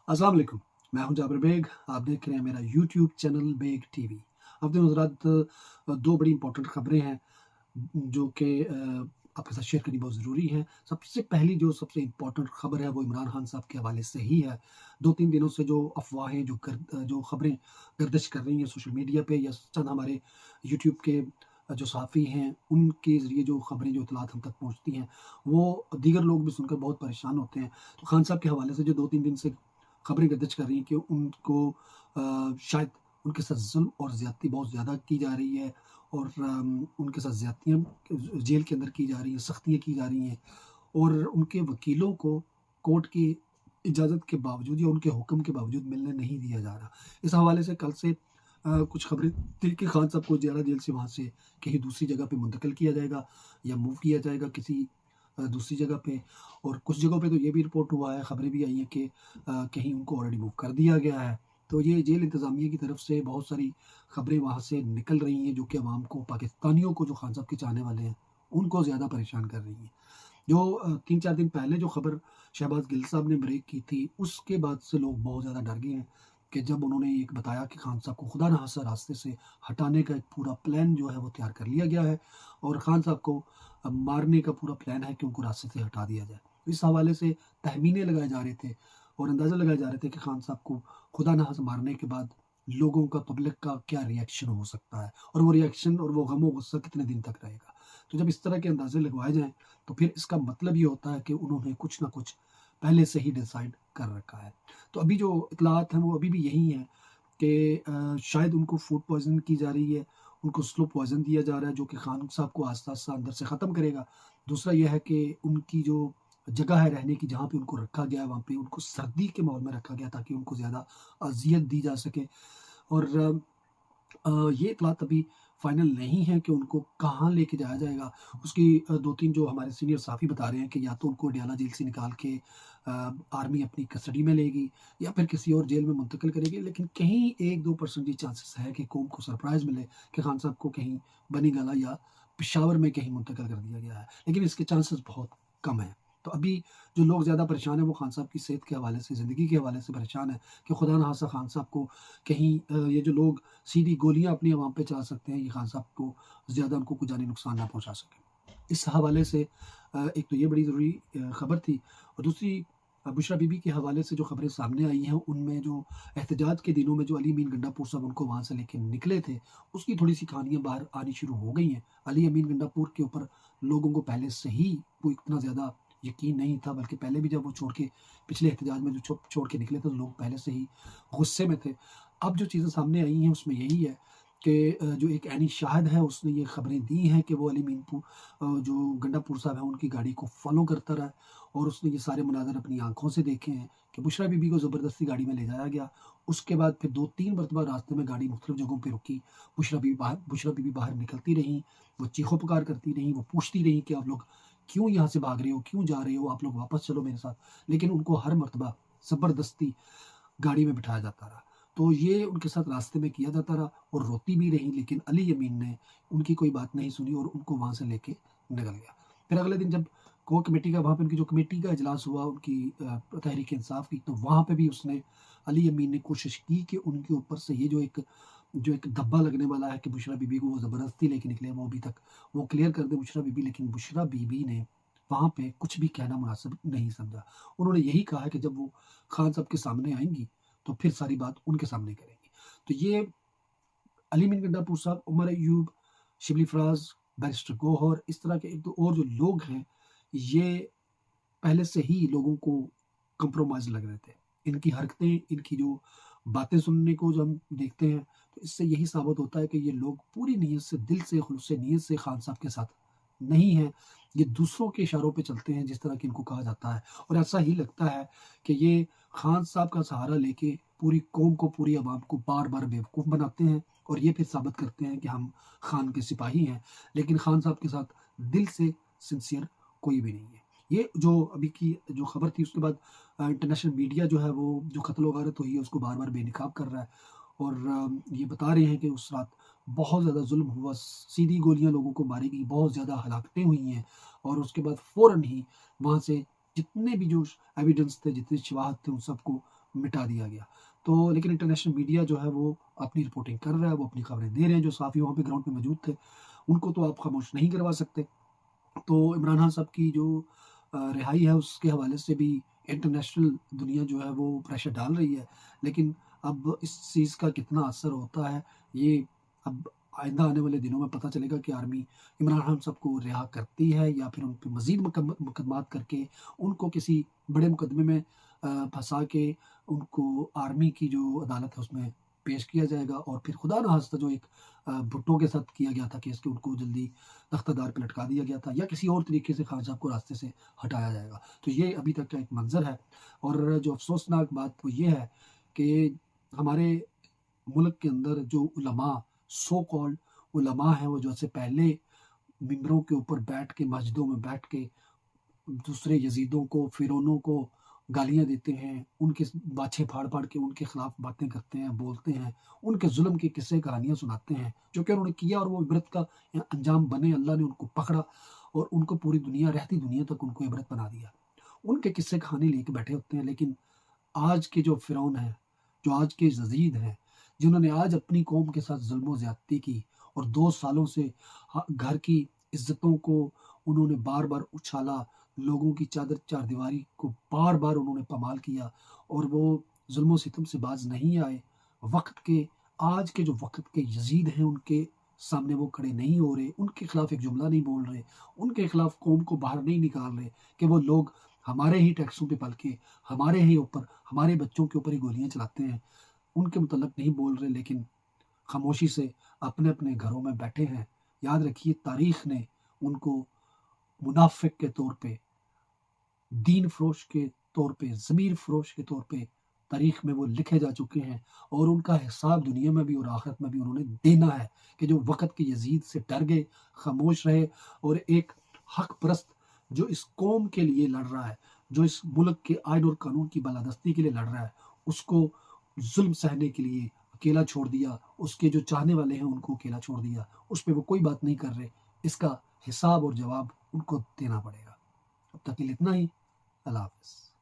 अस्सलाम वालेकुम। मैं हूं जाबिर बेग। आप देख रहे हैं मेरा यूट्यूब चैनल बेग टीवी। अब दिन हज़रात, दो बड़ी इंपॉर्टेंट खबरें हैं जो कि आपके साथ शेयर करनी बहुत ज़रूरी है। सबसे पहली जो सबसे इम्पोर्टेंट खबर है वो इमरान खान साहब के हवाले से ही है। 2-3 दिनों से जो अफ़वाहें जो खबरें गर्दिश कर रही हैं सोशल मीडिया पे या चंद हमारे यूट्यूब के जो सहाफ़ी हैं उनके ज़रिए जो खबरें जो इत्तलात हम तक पहुँचती हैं, वो दीगर लोग भी सुनकर बहुत परेशान होते हैं। तो खान साहब के हवाले से जो 2-3 दिन से खबरें गर्दिश कर रही हैं कि उनको शायद उनके साथ ज़ुल्म और ज़्यादती बहुत ज़्यादा की जा रही है और उनके साथ ज़्यादतियाँ जेल के अंदर की जा रही हैं, सख्तियाँ की जा रही हैं और उनके वकीलों को कोर्ट की इजाज़त के बावजूद या उनके हुक्म के बावजूद मिलने नहीं दिया जा रहा। इस हवाले से कल से कुछ खबरें थी कि खान साहब को ज़ियारा जेल से वहाँ से कहीं दूसरी जगह पे मुंतकिल किया जाएगा या मूव किया जाएगा किसी दूसरी जगह पे। और कुछ जगहों पे तो ये भी रिपोर्ट हुआ है, खबरें भी आई हैं कि कहीं उनको ऑलरेडी मूव कर दिया गया है। तो ये जेल इंतज़ामिया की तरफ से बहुत सारी खबरें वहाँ से निकल रही हैं जो कि अवाम को, पाकिस्तानियों को जो खान साहब के चाहने वाले हैं, उनको ज़्यादा परेशान कर रही हैं। जो 3-4 दिन पहले जो खबर शहबाज़ गिल साहब ने ब्रेक की थी, उसके बाद से लोग बहुत ज़्यादा डर गए हैं कि जब उन्होंने एक बताया कि खान साहब को खुदा न खास्ता रास्ते से हटाने का एक पूरा प्लान जो है वो तैयार कर लिया गया है और खान साहब को मारने का पूरा प्लान है कि उनको रास्ते से हटा दिया जाए। इस हवाले से तहमीनें लगाए जा रहे थे और अंदाज़ा लगाए जा रहे थे कि खान साहब को खुदा न खास्ता मारने के बाद लोगों का, पब्लिक का क्या रिएक्शन हो सकता है और वो रिएक्शन और वो गम-ओ-गुस्सा कितने दिन तक रहेगा। तो जब इस तरह के अंदाज़े लगवाए जाएँ तो फिर इसका मतलब ये होता है कि उन्होंने कुछ ना कुछ पहले से ही डिसाइड कर रखा है। तो अभी जो इत्तलात हैं वो अभी भी यही हैं कि शायद उनको फूड पॉइज़निंग की जा रही है, उनको स्लो पॉइज़न दिया जा रहा है जो कि खान साहब को आस्ता-आस्ता अंदर से ख़त्म करेगा। दूसरा ये है कि उनकी जो जगह है रहने की, जहाँ पे उनको रखा गया है, वहाँ पे उनको सर्दी के माहौल में रखा गया ताकि उनको ज़्यादा अज़ियत दी जा सके और ये इत्तलात अभी फाइनल नहीं है कि उनको कहाँ लेके जाया जाएगा। उसकी 2-3 जो हमारे सीनियर साथी बता रहे हैं कि या तो उनको अडयाला जेल से निकाल के आर्मी अपनी कस्टडी में लेगी या फिर किसी और जेल में मुंतकिल करेगी। लेकिन कहीं 1-2% ये चांसेस है कि कौम को सरप्राइज़ मिले कि खान साहब को कहीं बनीगला या पेशावर में कहीं मुंतकिल कर दिया गया है। लेकिन इसके चांसेस बहुत कम हैं। तो अभी जो लोग ज़्यादा परेशान हैं वो खान साहब की सेहत के हवाले से, ज़िंदगी के हवाले से परेशान हैं कि खुदा न खास्ता खान साहब को कहीं ये जो लोग सीधी गोलियाँ अपनी आवाम पे चला सकते हैं, ये खान साहब को ज़्यादा उनको कोई जानी नुकसान ना पहुँचा सकें। इस हवाले से एक तो ये बड़ी ज़रूरी खबर थी और दूसरी बुशरा बीबी के हवाले से जो खबरें सामने आई हैं, उनमें जो एहतजाज के दिनों में जो अली अमीन गंडापुर साहब उनको वहाँ से लेके निकले थे, उसकी थोड़ी-सी कहानियाँ बाहर आनी शुरू हो गई हैं। अली अमीन गंडापुर के ऊपर लोगों को पहले से ही कोई इतना ज़्यादा यकीन नहीं था, बल्कि पहले भी जब वो छोड़ के पिछले एहतजाज में जो छोड़ के निकले थे, तो लोग पहले से ही गुस्से में थे। अब जो चीज़ें सामने आई हैं उसमें यही है कि जो एक ऐनी शाहिद है उसने ये खबरें दी हैं कि वो अली मीनपुर जो गंडापुर साहब हैं उनकी गाड़ी को फ़ॉलो करता रहा है और उसने ये सारे मनाज़र अपनी आँखों से देखे हैं कि बुशरा बीबी को ज़बरदस्ती गाड़ी में ले जाया गया। उसके बाद फिर 2-3 मरतबा रास्ते में गाड़ी मुख्तलिफ़ जगहों पे रुकी। बुशरा बीबी बाहर निकलती रहीं, वो चीखो-पुकार करती रहीं, वो पूछती रहीं कि आप लोग क्यों यहाँ से भाग रहे हो? क्यों जा रहे हो? आप लोग वापस चलो मेरे साथ। लेकिन उनको हर मरतबा ज़बरदस्ती गाड़ी में बिठाया जाता रहा। तो ये उनके साथ रास्ते में किया जाता रहा और रोती भी रहीं, लेकिन अली यमीन ने उनकी कोई बात नहीं सुनी और उनको वहाँ से लेके निकल गया। फिर अगले दिन जब कोर कमेटी का वहाँ पे उनकी जो कमेटी का इजलास हुआ उनकी तहरीक इंसाफ की, तो वहाँ पे भी उसने अली यमीन ने कोशिश की कि उनके ऊपर से ये जो एक धब्बा लगने वाला है कि बुशरा बीबी को वो ज़बरदस्ती लेके निकले, वो अभी तक वो क्लियर कर दे बुशरा बीबी। लेकिन बुशरा बीबी ने वहाँ पे कुछ भी कहना मुनासिब नहीं समझा। उन्होंने यही कहा है कि जब वो खान साहब के सामने आएँगी, तो फिर सारी बात उनके सामने करेंगी। तो ये अली मीर गंडापुर साहब, उमर अय्यूब, शिबली फराज, बैरिस्टर गौहर, इस तरह के 1-2 और जो लोग हैं, ये पहले से ही लोगों को कंप्रोमाइज़ लग रहे थे। इनकी हरकतें, इनकी जो बातें सुनने को जो हम देखते हैं, तो इससे यही साबित होता है कि ये लोग पूरी नीयत से, दिल से, खुलूस-ए नीयत से खान साहब के साथ नहीं हैं। ये दूसरों के इशारों पे चलते हैं, जिस तरह कि इनको कहा जाता है और ऐसा ही लगता है कि ये खान साहब का सहारा लेके पूरी कौम को, पूरी अवाम को बार-बार बेवकूफ़ बनाते हैं और ये फिर साबित करते हैं कि हम खान के सिपाही हैं। लेकिन खान साहब के साथ दिल से सिंसियर कोई भी नहीं है। ये जो अभी की जो खबर थी उसके बाद इंटरनेशनल मीडिया जो है वो जो कत्ल-ओ-गारत हुई है उसको बार-बार बेनकाब कर रहा है और ये बता रहे हैं कि उस रात बहुत ज़्यादा ज़ुल्म हुआ, सीधी गोलियाँ लोगों को मारी गई, बहुत ज़्यादा हलाकतें हुई हैं और उसके बाद फ़ौरन ही वहाँ से जितने भी जो एविडेंस थे, जितने शवाहद थे, उन सबको मिटा दिया गया। तो लेकिन इंटरनेशनल मीडिया जो है वो अपनी रिपोर्टिंग कर रहा है, वो अपनी खबरें दे रहे हैं, जो साफ़ी वहाँ पे ग्राउंड पे मौजूद थे, उनको तो आप खामोश नहीं करवा सकते। तो इमरान खान साहब की जो रिहाई है उसके हवाले से भी इंटरनेशनल दुनिया जो है वो प्रेशर डाल रही है। लेकिन अब इस चीज़ का कितना असर होता है, ये अब आइंदा आने वाले दिनों में पता चलेगा कि आर्मी इमरान खान साहब को रिहा करती है या फिर उन पे मज़ीद मुकदमात करके उनको किसी बड़े मुकदमे में फँसा के उनको आर्मी की जो अदालत है उसमें पेश किया जाएगा और फिर खुदा ना खास्ता जो एक भुट्टो के साथ किया गया था केस कि उनको जल्दी तख्तादार पे लटका दिया गया था या किसी और तरीके से खान साहब को रास्ते से हटाया जाएगा। तो ये अभी तक का एक मंज़र है और जो अफ़सोसनाक बात वो ये है कि हमारे मुल्क के अंदर जो उलमा, सो कॉल्ड उलमा हैं, वो जो से पहले मिंबरों के ऊपर बैठ के, मस्जिदों में बैठ के दूसरे यज़ीदों को, फ़िरौनों को गालियाँ देते हैं, उनके बाछे फाड़-फाड़ के उनके खिलाफ बातें करते हैं, बोलते हैं, उनके ज़ुल्म की किस्से कहानियाँ सुनाते हैं, जो कि उन्होंने किया और वो इबरत का अंजाम बने, अल्लाह ने उनको पकड़ा और उनको पूरी दुनिया, रहती दुनिया तक उनको इबरत बना दिया। उनके किस्से कहानी लेके बैठे होते हैं, लेकिन आज के जो फ़िरौन हैं, जो आज के यज़ीद हैं, जिन्होंने आज अपनी कौम के साथ ज़ुल्म और ज़्यादती की और 2 सालों से घर की इज़्ज़तों को उन्होंने बार-बार उछाला, लोगों की चादर चहारदीवारी को बार-बार उन्होंने पामाल किया और वो ज़ुल्म और सितम से बाज़ नहीं आए। वक़्त के आज के जो वक़्त के यज़ीद हैं, उनके सामने वो खड़े नहीं हो रहे, उनके खिलाफ एक जुमला नहीं बोल रहे, उनके खिलाफ कौम को बाहर नहीं निकाल रहे कि वो लोग हमारे ही टैक्सों पे पल के, हमारे ही ऊपर, हमारे बच्चों के ऊपर ही गोलियाँ चलाते हैं। उनके मुतल्लक नहीं बोल रहे लेकिन खामोशी से अपने-अपने घरों में बैठे हैं। याद रखिए तारीख़ ने उनको मुनाफ़िक के तौर पे, दीन फ़रोश के तौर पे, ज़मीर फ़रोश के तौर पे तारीख़ में वो लिखे जा चुके हैं और उनका हिसाब दुनिया में भी और आखिरत में भी उन्होंने देना है कि जो वक़्त के यज़ीद से डर गए, खामोश रहे और एक हक़ परस्त जो इस कौम के लिए लड़ रहा है, जो इस मुल्क के आइन और कानून की बालादस्ती के लिए लड़ रहा है, उसको ज़ुल्म सहने के लिए अकेला छोड़ दिया, उसके जो चाहने वाले हैं उनको अकेला छोड़ दिया, उस पे वो कोई बात नहीं कर रहे। इसका हिसाब और जवाब उनको देना पड़ेगा। अब तक के लिए इतना ही। अल्लाह हाफ़िज़।